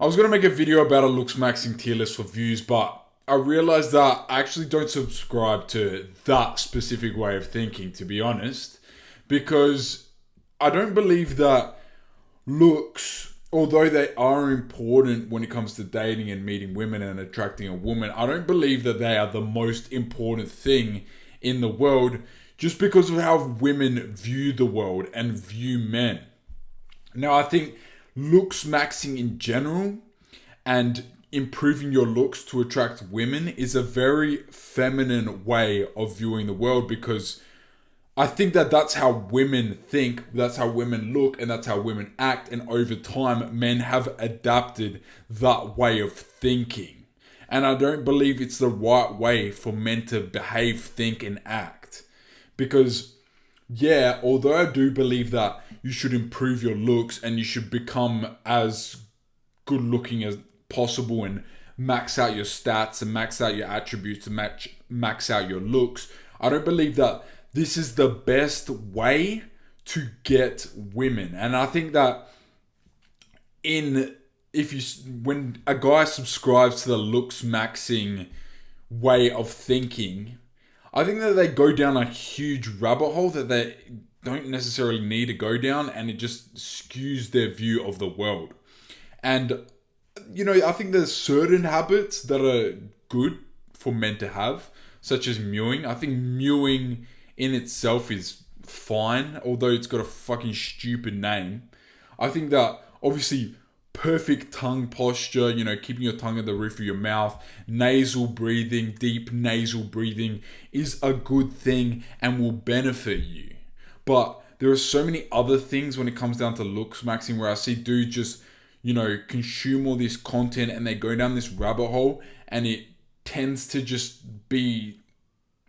I was going to make a video about a looksmaxxing tier list for views, but I realized that I actually don't subscribe to that specific way of thinking, to be honest, because I don't believe that looks, although they are important when it comes to dating and meeting women and attracting a woman, I don't believe that they are the most important thing in the world just because of how women view the world and view men. Now, I think looks maxing in general and improving your looks to attract women is a very feminine way of viewing the world, because I think that that's how women think, that's how women look, and that's how women act. And over time, men have adapted that way of thinking. And I don't believe it's the right way for men to behave, think, and act. Because, yeah, although I do believe that you should improve your looks and you should become as good looking as possible and max out your stats and max out your attributes and max out your looks, I don't believe that this is the best way to get women. And I think that when a guy subscribes to the looks maxing way of thinking, I think that they go down a huge rabbit hole that they don't necessarily need to go down, and it just skews their view of the world. And, I think there's certain habits that are good for men to have, such as mewing. I think mewing in itself is fine, although it's got a fucking stupid name. I think that, obviously, perfect tongue posture, keeping your tongue at the roof of your mouth, nasal breathing, deep nasal breathing is a good thing and will benefit you. But there are so many other things when it comes down to looks maxing where I see dudes just, consume all this content and they go down this rabbit hole, and it tends to just be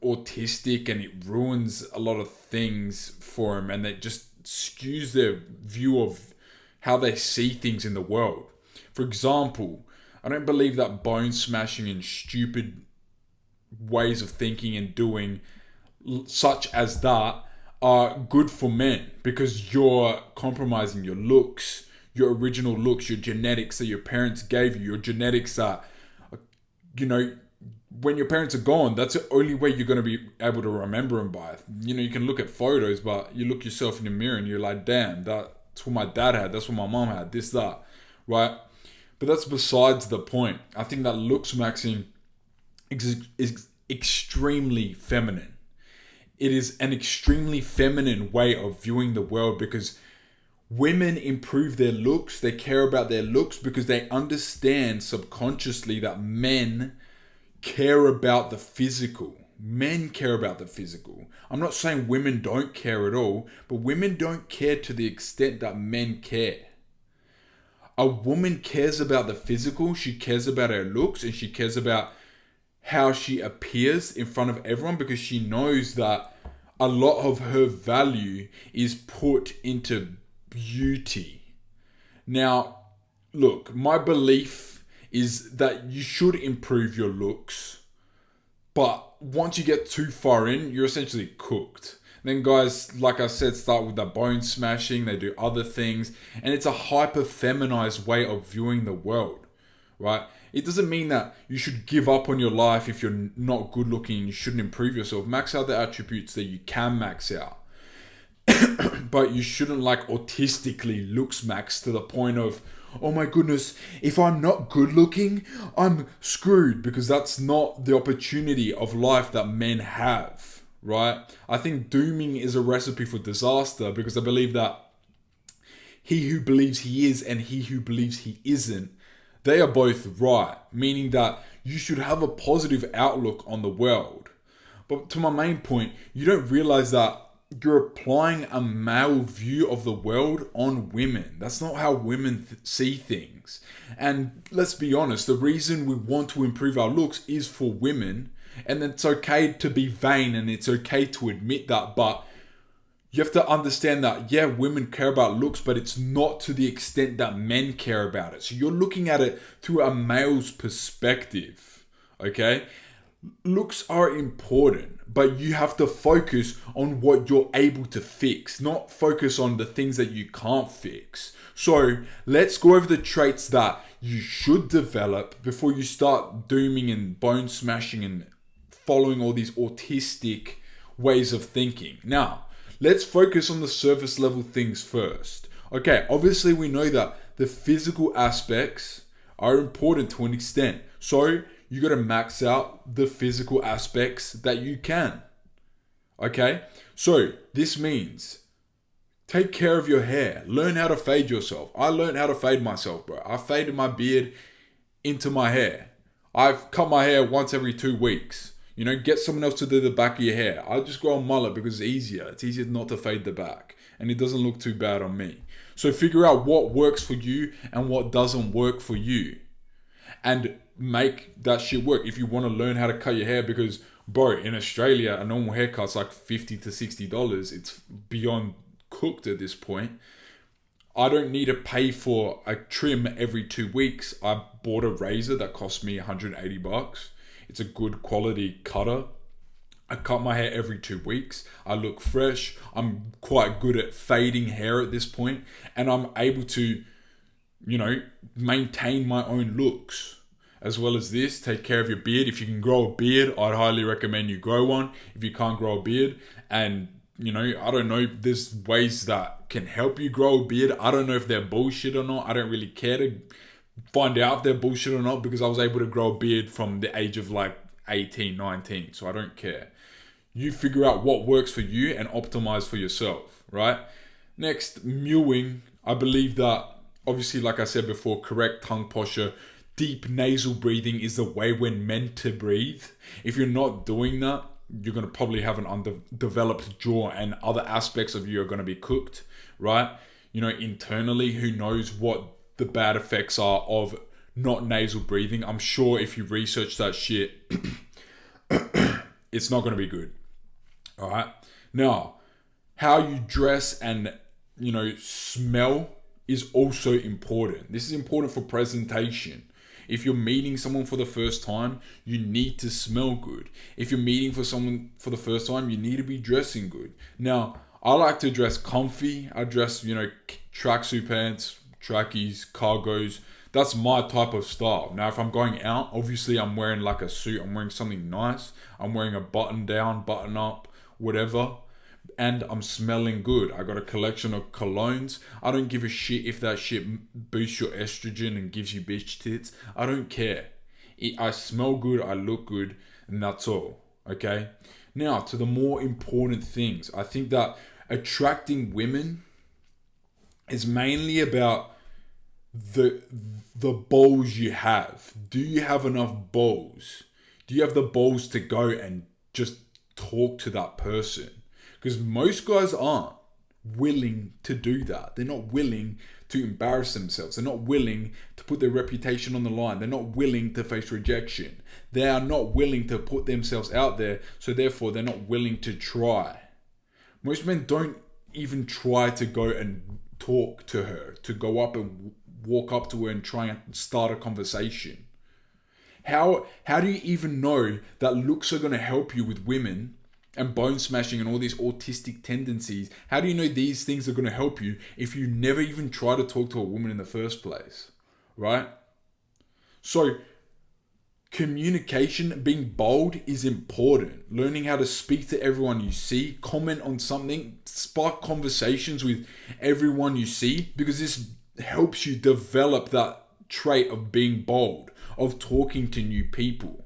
autistic and it ruins a lot of things for them, and it just skews their view of how they see things in the world. For example, I don't believe that bone smashing and stupid ways of thinking and doing such as that are good for men, because you're compromising your looks, your original looks, your genetics that your parents gave you, your genetics that, when your parents are gone, that's the only way you're going to be able to remember them by. You can look at photos, but you look yourself in the mirror and you're like, damn, that's what my dad had, that's what my mom had, this, that, right? But that's besides the point. I think that looks maxing is extremely feminine. It is an extremely feminine way of viewing the world, because women improve their looks, they care about their looks because they understand subconsciously that men care about the physical. Men care about the physical. I'm not saying women don't care at all, but women don't care to the extent that men care. A woman cares about the physical, she cares about her looks, and she cares about how she appears in front of everyone, because she knows that a lot of her value is put into beauty. Now, look, my belief is that you should improve your looks, but once you get too far in, you're essentially cooked. Then guys, like I said, start with the bone smashing, they do other things, and it's a hyper feminized way of viewing the world, right? It doesn't mean that you should give up on your life if you're not good looking. You shouldn't improve yourself. Max out the attributes that you can max out. But you shouldn't autistically looks max to the point of, oh my goodness, if I'm not good looking, I'm screwed, because that's not the opportunity of life that men have, right? I think dooming is a recipe for disaster, because I believe that he who believes he is and he who believes he isn't, they are both right, meaning that you should have a positive outlook on the world. But to my main point, you don't realize that you're applying a male view of the world on women. That's not how women see things. And let's be honest, the reason we want to improve our looks is for women. And it's okay to be vain and it's okay to admit that. But you have to understand that, yeah, women care about looks, but it's not to the extent that men care about it. So you're looking at it through a male's perspective, okay? Looks are important, but you have to focus on what you're able to fix, not focus on the things that you can't fix. So let's go over the traits that you should develop before you start dooming and bone smashing and following all these autistic ways of thinking. Now, let's focus on the surface level things first. Okay, obviously we know that the physical aspects are important to an extent. So you got to max out the physical aspects that you can. Okay, so this means take care of your hair. Learn how to fade yourself. I learned how to fade myself, bro. I faded my beard into my hair. I've cut my hair once every 2 weeks. You know, get someone else to do the back of your hair. I just grow a mullet because it's easier. It's easier not to fade the back. And it doesn't look too bad on me. So figure out what works for you and what doesn't work for you. And make that shit work if you want to learn how to cut your hair. Because, bro, in Australia, a normal haircut's like $50 to $60. It's beyond cooked at this point. I don't need to pay for a trim every 2 weeks. I bought a razor that cost me $180. It's a good quality cutter. I cut my hair every 2 weeks. I look fresh. I'm quite good at fading hair at this point. And I'm able to, you know, maintain my own looks. As well as this, take care of your beard. If you can grow a beard, I'd highly recommend you grow one. If you can't grow a beard, and, you know, I don't know, there's ways that can help you grow a beard. I don't know if they're bullshit or not. I don't really care to find out if they're bullshit or not, because I was able to grow a beard from the age of like 18, 19. So I don't care. You figure out what works for you and optimize for yourself, right? Next, mewing. I believe that, obviously, like I said before, correct tongue posture, deep nasal breathing is the way we're meant to breathe. If you're not doing that, you're going to probably have an underdeveloped jaw, and other aspects of you are going to be cooked, right? You know, internally, who knows what the bad effects are of not nasal breathing. I'm sure if you research that shit, it's not going to be good. All right. Now, how you dress and, you know, smell is also important. This is important for presentation. If you're meeting someone for the first time, you need to smell good. If you're meeting for someone for the first time, you need to be dressing good. Now, I like to dress comfy. I dress, you know, tracksuit pants, trackies, cargos. That's my type of style. Now, if I'm going out, obviously I'm wearing like a suit. I'm wearing something nice. I'm wearing a button down, button up, whatever. And I'm smelling good. I got a collection of colognes. I don't give a shit if that shit boosts your estrogen and gives you bitch tits. I don't care. I smell good, I look good, and that's all. Okay? Now, to the more important things. I think that attracting women is mainly about the balls you have. Do you have enough balls? Do you have the balls to go and just talk to that person? Because most guys aren't willing to do that. They're not willing to embarrass themselves. They're not willing to put their reputation on the line. They're not willing to face rejection. They are not willing to put themselves out there, so therefore they're not willing to try. Most men don't even try to go and talk to her, to go up and walk up to her and try and start a conversation. How do you even know that looks are going to help you with women and bone smashing and all these autistic tendencies? How do you know these things are going to help you if you never even try to talk to a woman in the first place, right? So communication, being bold is important. Learning how to speak to everyone you see, comment on something, spark conversations with everyone you see, because this helps you develop that trait of being bold, of talking to new people.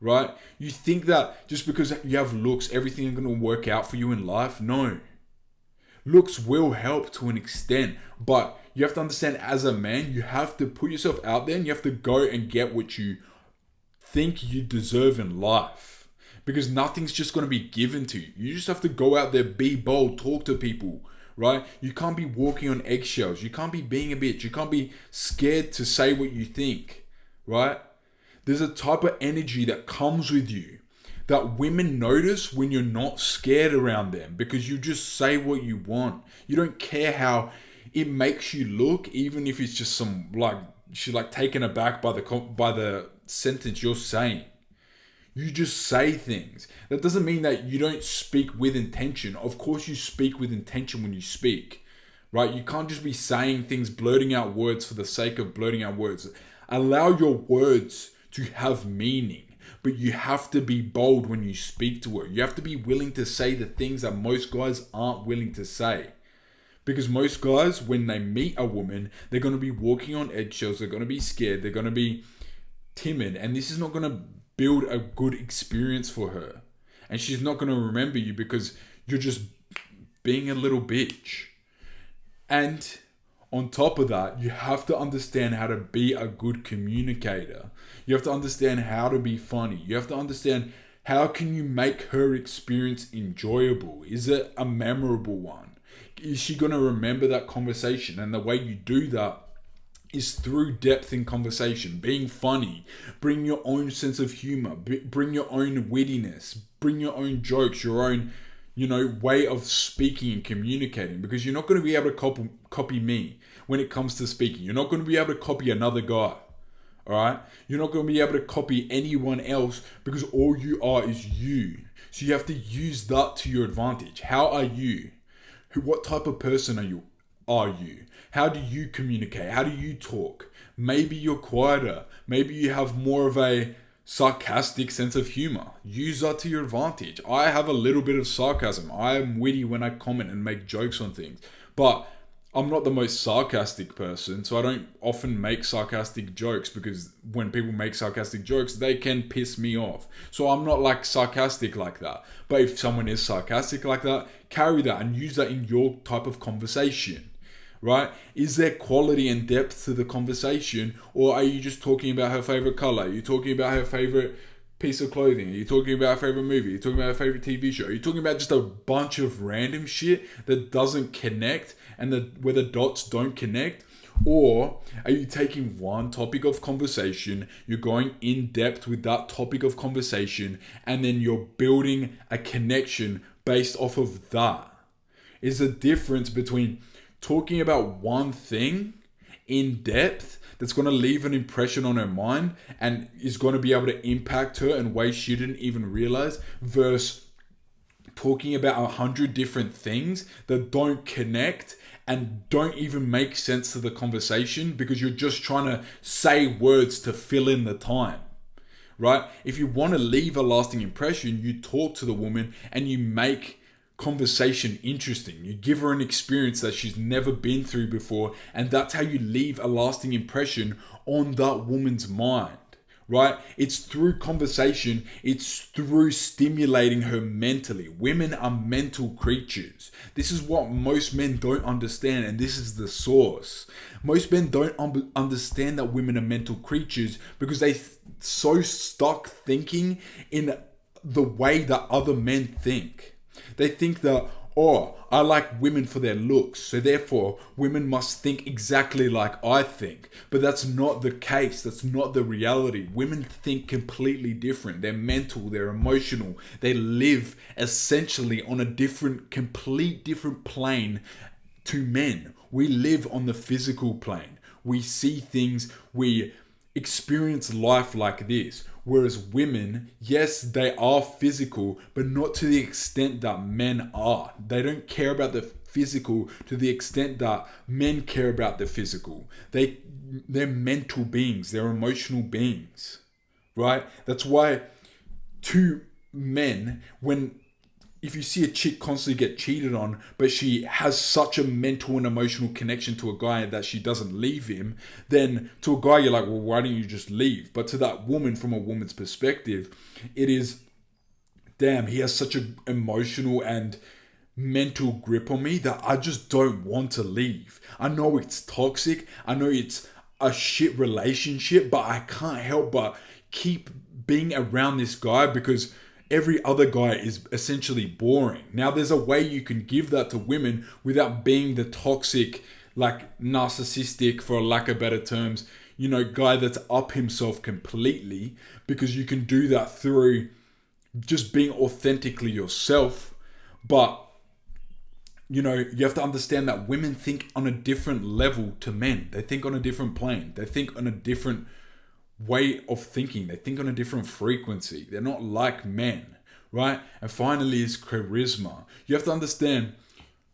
Right? You think that just because you have looks, everything is going to work out for you in life? No. Looks will help to an extent, but you have to understand, as a man, you have to put yourself out there and you have to go and get what you think you deserve in life. Because nothing's just going to be given to you. You just have to go out there, be bold, talk to people, right? You can't be walking on eggshells. You can't be being a bitch. You can't be scared to say what you think, right? There's a type of energy that comes with you that women notice when you're not scared around them, because you just say what you want. You don't care how it makes you look, even if it's just some she's taken aback by the sentence you're saying. You just say things. That doesn't mean that you don't speak with intention. Of course you speak with intention when you speak, right? You can't just be saying things, blurting out words for the sake of blurting out words. Allow your words to have meaning, but you have to be bold when you speak to her. You have to be willing to say the things that most guys aren't willing to say. Because most guys, when they meet a woman, they're going to be walking on eggshells, they're going to be scared, they're going to be timid, and this is not going to build a good experience for her. And she's not going to remember you because you're just being a little bitch. And on top of that, you have to understand how to be a good communicator. You have to understand how to be funny. You have to understand how can you make her experience enjoyable? Is it a memorable one? Is she going to remember that conversation? And the way you do that is through depth in conversation, being funny, bring your own sense of humor, bring your own wittiness, bring your own jokes, your own, way of speaking and communicating, because you're not going to be able to copy me when it comes to speaking. You're not going to be able to copy another guy. All right? You're not going to be able to copy anyone else because all you are is you. So you have to use that to your advantage. How are you? What type of person are you? How do you communicate? How do you talk? Maybe you're quieter. Maybe you have more of a sarcastic sense of humor. Use that to your advantage. I have a little bit of sarcasm. I am witty when I comment and make jokes on things. But I'm not the most sarcastic person, so I don't often make sarcastic jokes because when people make sarcastic jokes, they can piss me off. So I'm not like sarcastic like that. But if someone is sarcastic like that, carry that and use that in your type of conversation, right? Is there quality and depth to the conversation, or are you just talking about her favorite color? Are you talking about her favorite piece of clothing? Are you talking about her favorite movie? Are you talking about her favorite TV show? Are you talking about just a bunch of random shit that doesn't connect and where the dots don't connect? Or are you taking one topic of conversation, you're going in depth with that topic of conversation, and then you're building a connection based off of that? Is the difference between talking about one thing in depth that's going to leave an impression on her mind and is going to be able to impact her in ways she didn't even realize, versus talking about 100 different things that don't connect and don't even make sense to the conversation because you're just trying to say words to fill in the time, right? If you want to leave a lasting impression, you talk to the woman and you make conversation interesting. You give her an experience that she's never been through before, and that's how you leave a lasting impression on that woman's mind, right? It's through conversation. It's through stimulating her mentally. Women are mental creatures. This is what most men don't understand, and this is the source. Most men don't understand that women are mental creatures because they so stuck thinking in the way that other men think. They think that, I like women for their looks, so therefore women must think exactly like I think. But that's not the case. That's not the reality. Women think completely different. They're mental, they're emotional. They live essentially on a complete different plane to men. We live on the physical plane. We see things, we experience life like this. Whereas women, yes, they are physical, but not to the extent that men are. They don't care about the physical to the extent that men care about the physical. They're mental beings. They're emotional beings, right? That's why to men, if you see a chick constantly get cheated on, but she has such a mental and emotional connection to a guy that she doesn't leave him, then to a guy, you're like, well, why don't you just leave? But to that woman, from a woman's perspective, it is, damn, he has such an emotional and mental grip on me that I just don't want to leave. I know it's toxic. I know it's a shit relationship, but I can't help but keep being around this guy because every other guy is essentially boring. Now, there's a way you can give that to women without being the toxic, like narcissistic, for lack of better terms, guy that's up himself completely, because you can do that through just being authentically yourself. But, you have to understand that women think on a different level to men. They think on a different plane. They think on a different way of thinking. They think on a different frequency. They're not like men, right? And finally is charisma. You have to understand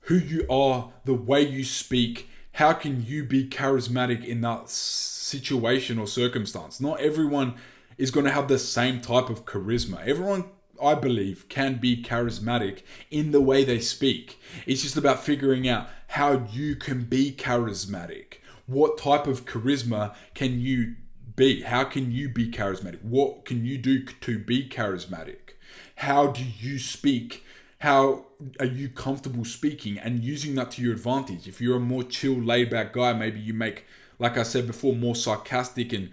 who you are, the way you speak, how can you be charismatic in that situation or circumstance? Not everyone is going to have the same type of charisma. Everyone, I believe, can be charismatic in the way they speak. It's just about figuring out how you can be charismatic. What type of charisma can you be? How can you be charismatic? What can you do to be charismatic? How do you speak? How are you comfortable speaking and using that to your advantage? If you're a more chill, laid back guy, maybe you make, like I said before, more sarcastic and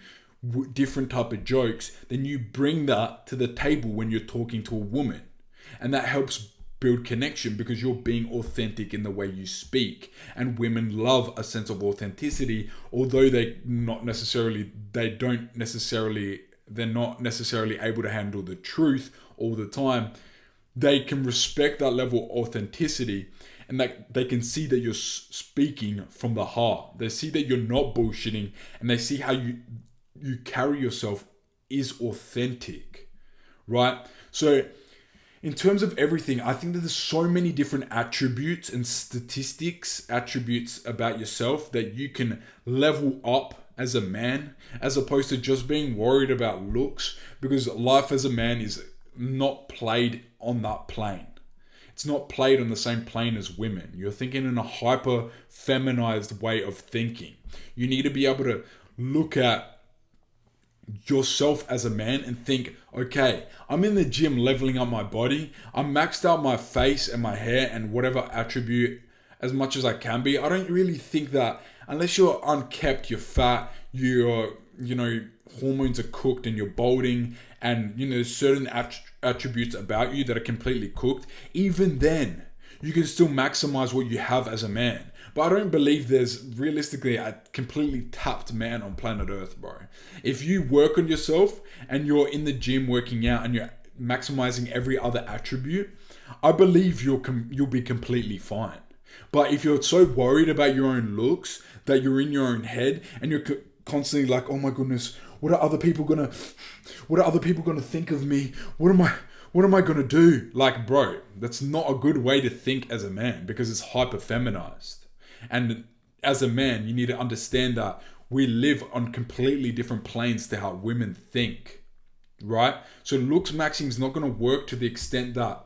different type of jokes, then you bring that to the table when you're talking to a woman. And that helps build connection because you're being authentic in the way you speak. And women love a sense of authenticity, although they're not necessarily able to handle the truth all the time. They can respect that level of authenticity, and that they can see that you're speaking from the heart. They see that you're not bullshitting, and they see how you carry yourself is authentic, right? So in terms of everything, I think that there's so many different attributes and attributes about yourself that you can level up as a man, as opposed to just being worried about looks, because life as a man is not played on that plane. It's not played on the same plane as women. You're thinking in a hyper feminized way of thinking. You need to be able to look at yourself as a man and think, okay, I'm in the gym leveling up my body. I'm maxed out my face and my hair and whatever attribute as much as I can be. I don't really think that unless you're unkept, you're fat, hormones are cooked and you're balding, and certain attributes about you that are completely cooked, even then you can still maximize what you have as a man. But I don't believe there's realistically a completely tapped man on planet Earth, bro. If you work on yourself and you're in the gym working out and you're maximizing every other attribute, I believe you'll be completely fine. But if you're so worried about your own looks that you're in your own head and you're constantly like, oh my goodness, what are other people gonna think of me? What am I gonna do? Like, bro, that's not a good way to think as a man, because it's hyper feminized. And as a man, you need to understand that we live on completely different planes to how women think, right? So looks maxing is not going to work to the extent that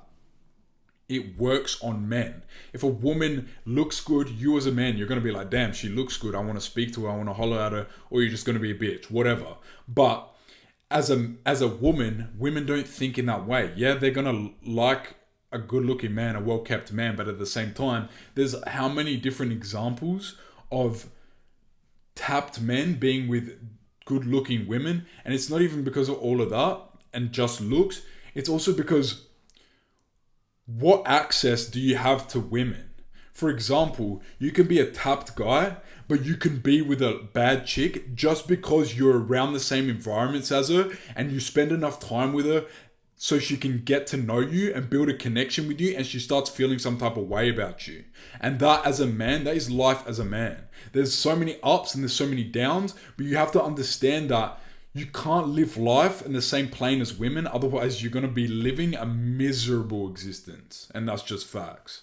it works on men. If a woman looks good, you as a man, you're going to be like, damn, she looks good. I want to speak to her. I want to holler at her. Or you're just going to be a bitch, whatever. But as a woman, women don't think in that way. Yeah, they're going to like a good-looking man, a well-kept man, but at the same time, there's how many different examples of tapped men being with good-looking women, and it's not even because of all of that and just looks. It's also because what access do you have to women? For example, you can be a tapped guy, but you can be with a bad chick just because you're around the same environments as her and you spend enough time with her so she can get to know you and build a connection with you, and she starts feeling some type of way about you. And that, as a man, that is life as a man. There's so many ups and there's so many downs, but you have to understand that you can't live life in the same plane as women, otherwise you're going to be living a miserable existence. And that's just facts.